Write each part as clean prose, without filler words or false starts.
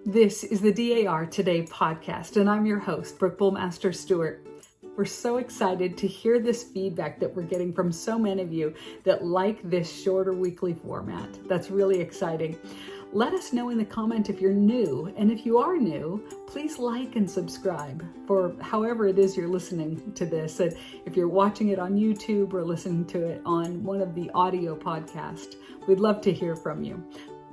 This is the DAR Today podcast, and I'm your host, Brooke Bullmaster Stewart. We're so excited to hear this feedback that we're getting from so many of you that like this shorter weekly format. That's really exciting. Let us know in the comment if you're new, and if you are new, please like and subscribe for however it is you're listening to this. And if you're watching it on YouTube or listening to it on one of the audio podcasts, we'd love to hear from you.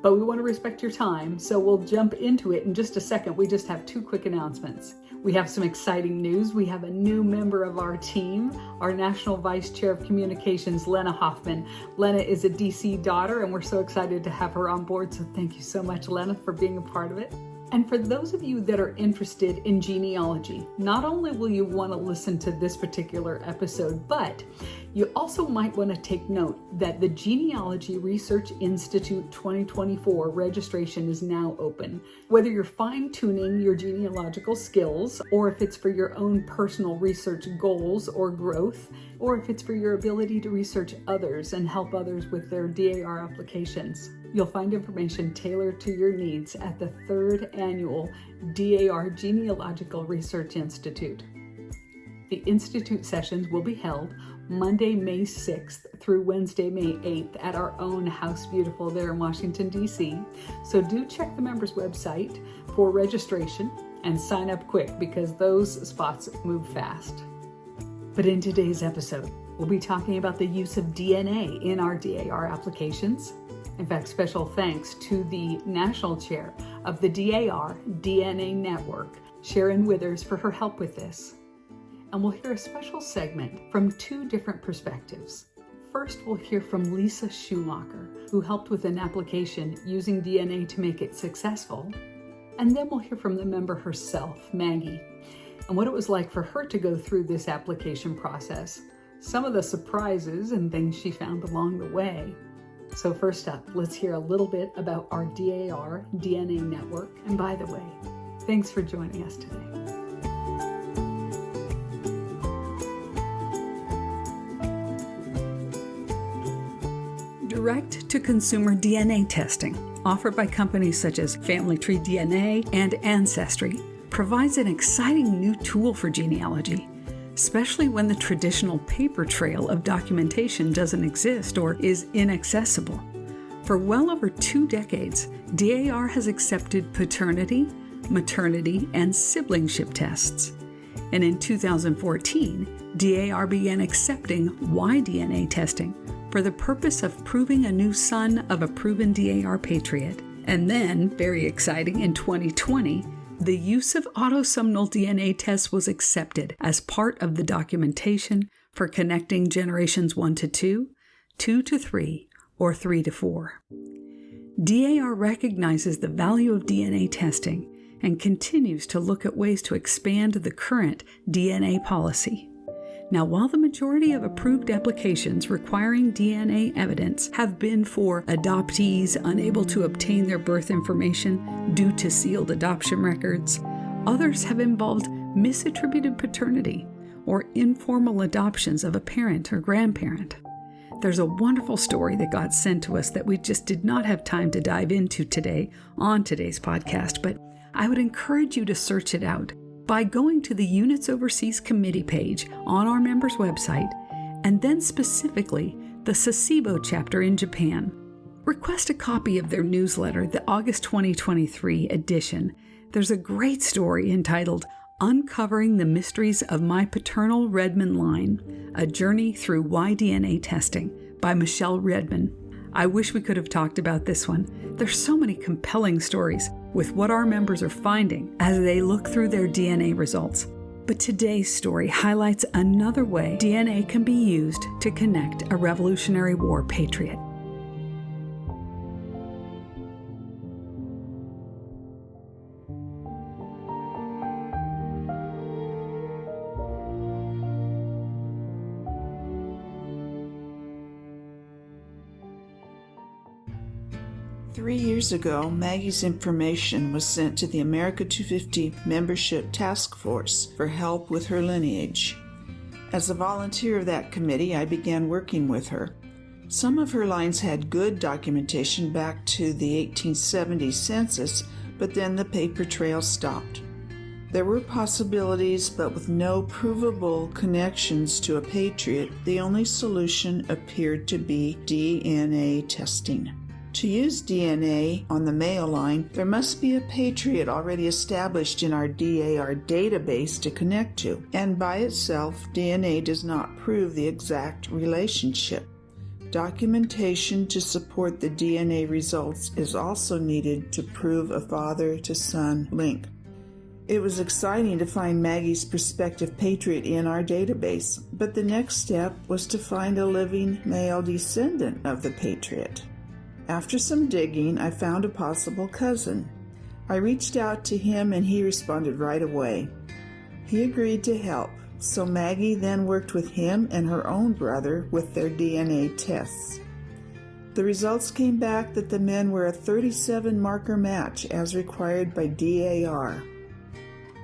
But we want to respect your time, so we'll jump into it in just a second. We just have two quick announcements. We have some exciting news. We have a new member of our team, our National Vice Chair of Communications, Lena Hoffman. Lena is a DC daughter, and we're so excited to have her on board. So thank you so much, Lena, for being a part of it. And for those of you that are interested in genealogy, not only will you want to listen to this particular episode, but you also might want to take note that the Genealogy Research Institute 2024 registration is now open. Whether you're fine-tuning your genealogical skills, or if it's for your own personal research goals or growth, or if it's for your ability to research others and help others with their DAR applications. You'll find information tailored to your needs at the 3rd Annual DAR Genealogical Research Institute. The Institute sessions will be held Monday, May 6th through Wednesday, May 8th at our own House Beautiful there in Washington, D.C. So do check the members' website for registration and sign up quick because those spots move fast. But in today's episode, we'll be talking about the use of DNA in our DAR applications. In fact, special thanks to the National Chair of the DAR DNA Network, Sharon Withers, for her help with this. And we'll hear a special segment from two different perspectives. First, we'll hear from Lisa Schumacher, who helped with an application using DNA to make it successful. And then we'll hear from the member herself, Maggie, and what it was like for her to go through this application process, some of the surprises and things she found along the way. So first up, let's hear a little bit about our DAR DNA Network. And by the way, thanks for joining us today. Direct-to-consumer DNA testing, offered by companies such as Family Tree DNA and Ancestry, provides an exciting new tool for genealogy, especially when the traditional paper trail of documentation doesn't exist or is inaccessible. For well over 2 decades, DAR has accepted paternity, maternity, and siblingship tests. And in 2014, DAR began accepting Y-DNA testing for the purpose of proving a new son of a proven DAR patriot. And then, very exciting, in 2020, the use of autosomal DNA tests was accepted as part of the documentation for connecting generations 1 to 2, 2 to 3, or 3 to 4. DAR recognizes the value of DNA testing and continues to look at ways to expand the current DNA policy. Now, while the majority of approved applications requiring DNA evidence have been for adoptees unable to obtain their birth information due to sealed adoption records, others have involved misattributed paternity or informal adoptions of a parent or grandparent. There's a wonderful story that got sent to us that we just did not have time to dive into today on today's podcast, but I would encourage you to search it out by going to the Units Overseas Committee page on our members' website, and then specifically the Sasebo chapter in Japan. Request a copy of their newsletter, the August 2023 edition. There's a great story entitled Uncovering the Mysteries of My Paternal Redmond Line, A Journey Through Y-DNA Testing by Michelle Redmond. I wish we could have talked about this one. There's so many compelling stories with what our members are finding as they look through their DNA results. But today's story highlights another way DNA can be used to connect a Revolutionary War patriot. Three years ago, Maggie's information was sent to the America 250 Membership Task Force for help with her lineage. As a volunteer of that committee, I began working with her. Some of her lines had good documentation back to the 1870 census, but then the paper trail stopped. There were possibilities, but with no provable connections to a patriot, the only solution appeared to be DNA testing. To use DNA on the male line, there must be a patriot already established in our DAR database to connect to, and by itself, DNA does not prove the exact relationship. Documentation to support the DNA results is also needed to prove a father-to-son link. It was exciting to find Maggie's prospective patriot in our database, but the next step was to find a living male descendant of the patriot. After some digging, I found a possible cousin. I reached out to him and he responded right away. He agreed to help, so Maggie then worked with him and her own brother with their DNA tests. The results came back that the men were a 37 marker match as required by DAR.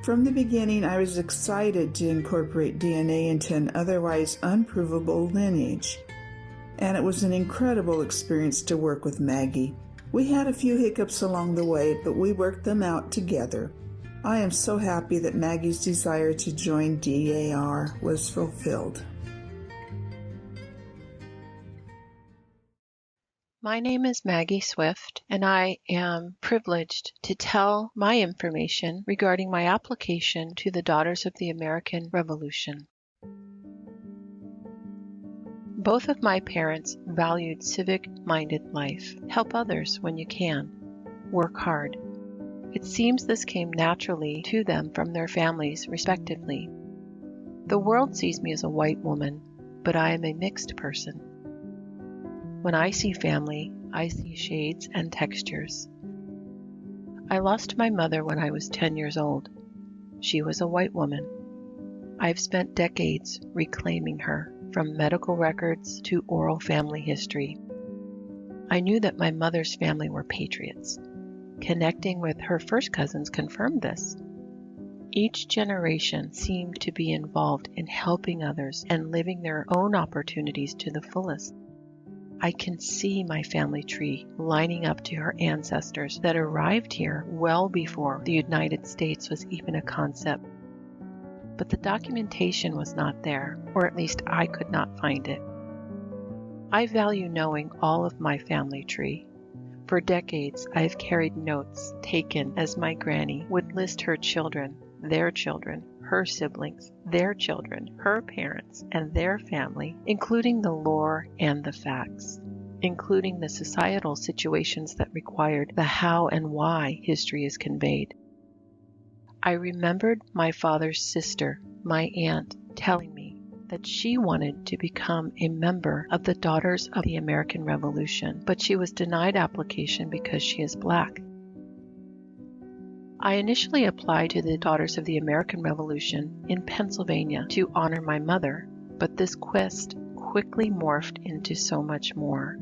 From the beginning, I was excited to incorporate DNA into an otherwise unprovable lineage. And it was an incredible experience to work with Maggie. We had a few hiccups along the way, but we worked them out together. I am so happy that Maggie's desire to join DAR was fulfilled. My name is Maggie Swift, and I am privileged to tell my information regarding my application to the Daughters of the American Revolution. Both of my parents valued civic-minded life. Help others when you can. Work hard. It seems this came naturally to them from their families, respectively. The world sees me as a white woman, but I am a mixed person. When I see family, I see shades and textures. I lost my mother when I was 10 years old. She was a white woman. I've spent decades reclaiming her, from medical records to oral family history. I knew that my mother's family were patriots. Connecting with her first cousins confirmed this. Each generation seemed to be involved in helping others and living their own opportunities to the fullest. I can see my family tree lining up to her ancestors that arrived here well before the United States was even a concept. But the documentation was not there, or at least I could not find it. I value knowing all of my family tree. For decades, I have carried notes taken as my granny would list her children, her siblings, their children, her parents, and their family, including the lore and the facts, including the societal situations that required the how and why history is conveyed. I remembered my father's sister, my aunt, telling me that she wanted to become a member of the Daughters of the American Revolution, but she was denied application because she is Black. I initially applied to the Daughters of the American Revolution in Pennsylvania to honor my mother, but this quest quickly morphed into so much more.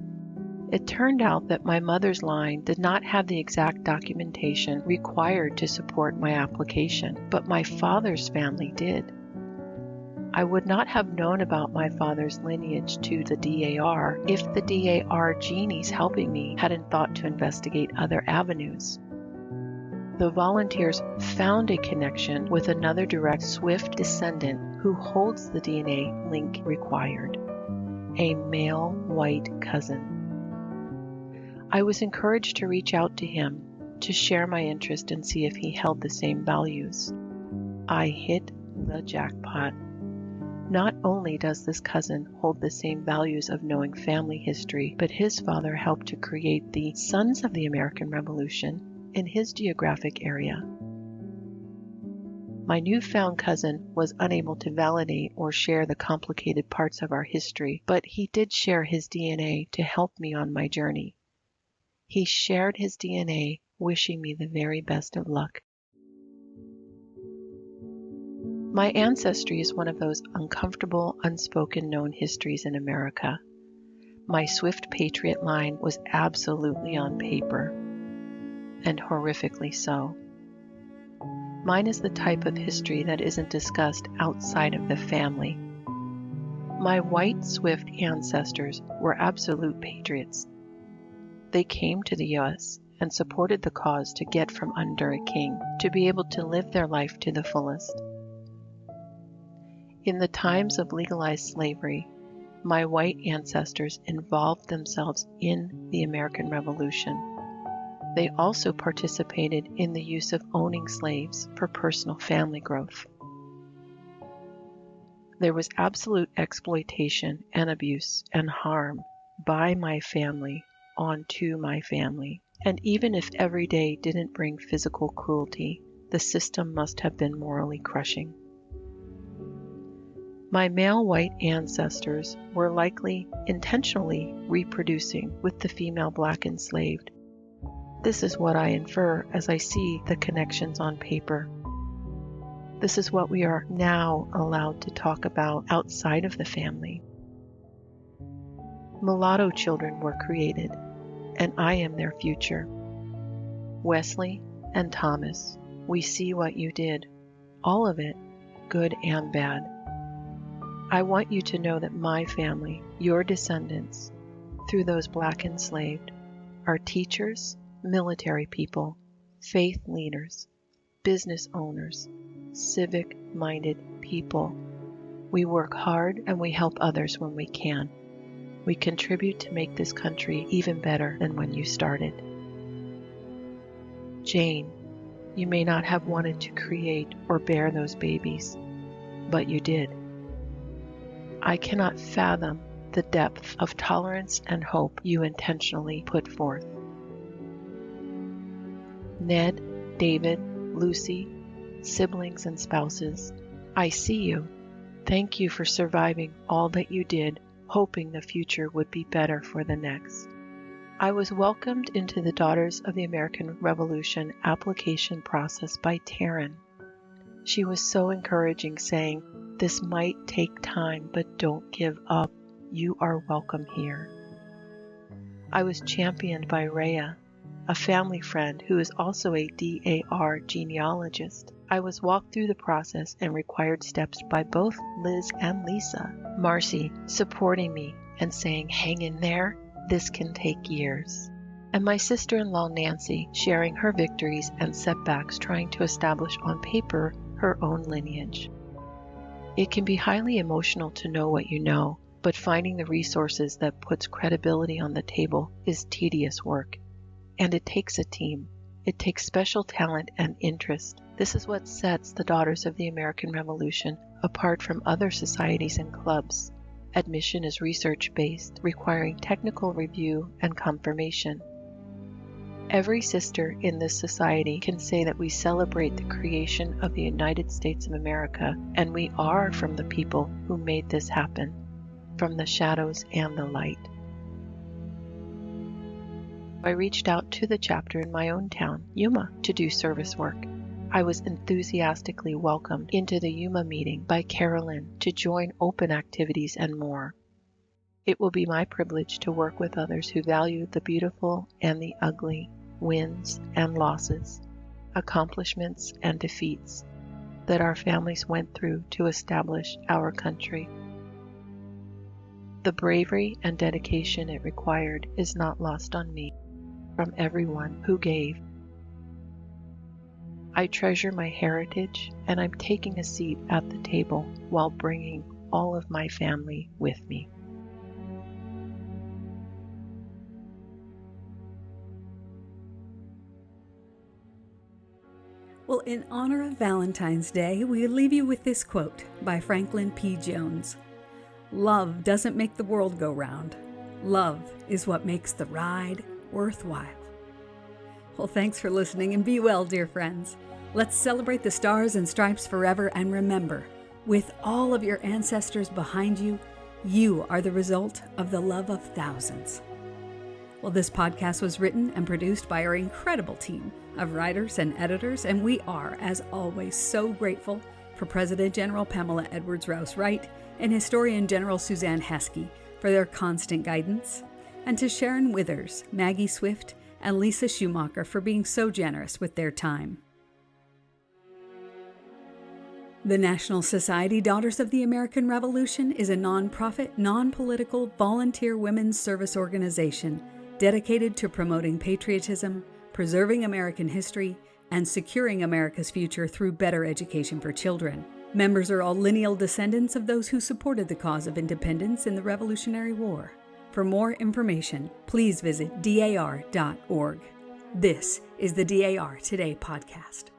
It turned out that my mother's line did not have the exact documentation required to support my application, but my father's family did. I would not have known about my father's lineage to the DAR if the DAR genies helping me hadn't thought to investigate other avenues. The volunteers found a connection with another direct Swift descendant who holds the DNA link required, a male white cousin. I was encouraged to reach out to him, to share my interest and see if he held the same values. I hit the jackpot. Not only does this cousin hold the same values of knowing family history, but his father helped to create the Sons of the American Revolution in his geographic area. My newfound cousin was unable to validate or share the complicated parts of our history, but he did share his DNA to help me on my journey. He shared his DNA, wishing me the very best of luck. My ancestry is one of those uncomfortable, unspoken known histories in America. My Swift Patriot line was absolutely on paper, and horrifically so. Mine is the type of history that isn't discussed outside of the family. My white Swift ancestors were absolute patriots. They came to the U.S., and supported the cause to get from under a king to be able to live their life to the fullest. In the times of legalized slavery, my white ancestors involved themselves in the American Revolution. They also participated in the use of owning slaves for personal family growth. There was absolute exploitation and abuse and harm by my family onto my family. And even if every day didn't bring physical cruelty, the system must have been morally crushing. My male white ancestors were likely intentionally reproducing with the female black enslaved. This is what I infer as I see the connections on paper. This is what we are now allowed to talk about outside of the family. Mulatto children were created, and I am their future. Wesley and Thomas, we see what you did, all of it, good and bad. I want you to know that my family, your descendants, through those black enslaved, are teachers, military people, faith leaders, business owners, civic-minded people. We work hard and we help others when we can. We contribute to make this country even better than when you started. Jane, you may not have wanted to create or bear those babies, but you did. I cannot fathom the depth of tolerance and hope you intentionally put forth. Ned, David, Lucy, siblings and spouses, I see you. Thank you for surviving all that you did, hoping the future would be better for the next. I was welcomed into the Daughters of the American Revolution application process by Taryn. She was so encouraging, saying, "This might take time, but don't give up. You are welcome here." I was championed by Rhea, a family friend who is also a DAR genealogist. I was walked through the process and required steps by both Liz and Lisa. Marcy supporting me and saying, "Hang in there, this can take years." And my sister-in-law Nancy sharing her victories and setbacks trying to establish on paper her own lineage. It can be highly emotional to know what you know, but finding the resources that puts credibility on the table is tedious work. And it takes a team. It takes special talent and interest. This is what sets the Daughters of the American Revolution apart from other societies and clubs. Admission is research-based, requiring technical review and confirmation. Every sister in this society can say that we celebrate the creation of the United States of America, and we are from the people who made this happen, from the shadows and the light. I reached out to the chapter in my own town, Yuma, to do service work. I was enthusiastically welcomed into the Yuma meeting by Carolyn to join open activities and more. It will be my privilege to work with others who value the beautiful and the ugly, wins and losses, accomplishments and defeats that our families went through to establish our country. The bravery and dedication it required is not lost on me, from everyone who gave. I treasure my heritage, and I'm taking a seat at the table while bringing all of my family with me. Well, in honor of Valentine's Day, we leave you with this quote by Franklin P. Jones. "Love doesn't make the world go round. Love is what makes the ride worthwhile." Well, thanks for listening, and be well, dear friends. Let's celebrate the stars and stripes forever, and remember, with all of your ancestors behind you, you are the result of the love of thousands. Well, this podcast was written and produced by our incredible team of writers and editors, and we are, as always, so grateful for President General Pamela Edwards Wright and Historian General Suzanne Heskey for their constant guidance, and to Sharon Withers, Maggie Swift, and Lisa Schumacher for being so generous with their time. The National Society Daughters of the American Revolution is a nonprofit, non-political, volunteer women's service organization dedicated to promoting patriotism, preserving American history, and securing America's future through better education for children. Members are all lineal descendants of those who supported the cause of independence in the Revolutionary War. For more information, please visit dar.org. This is the DAR Today podcast.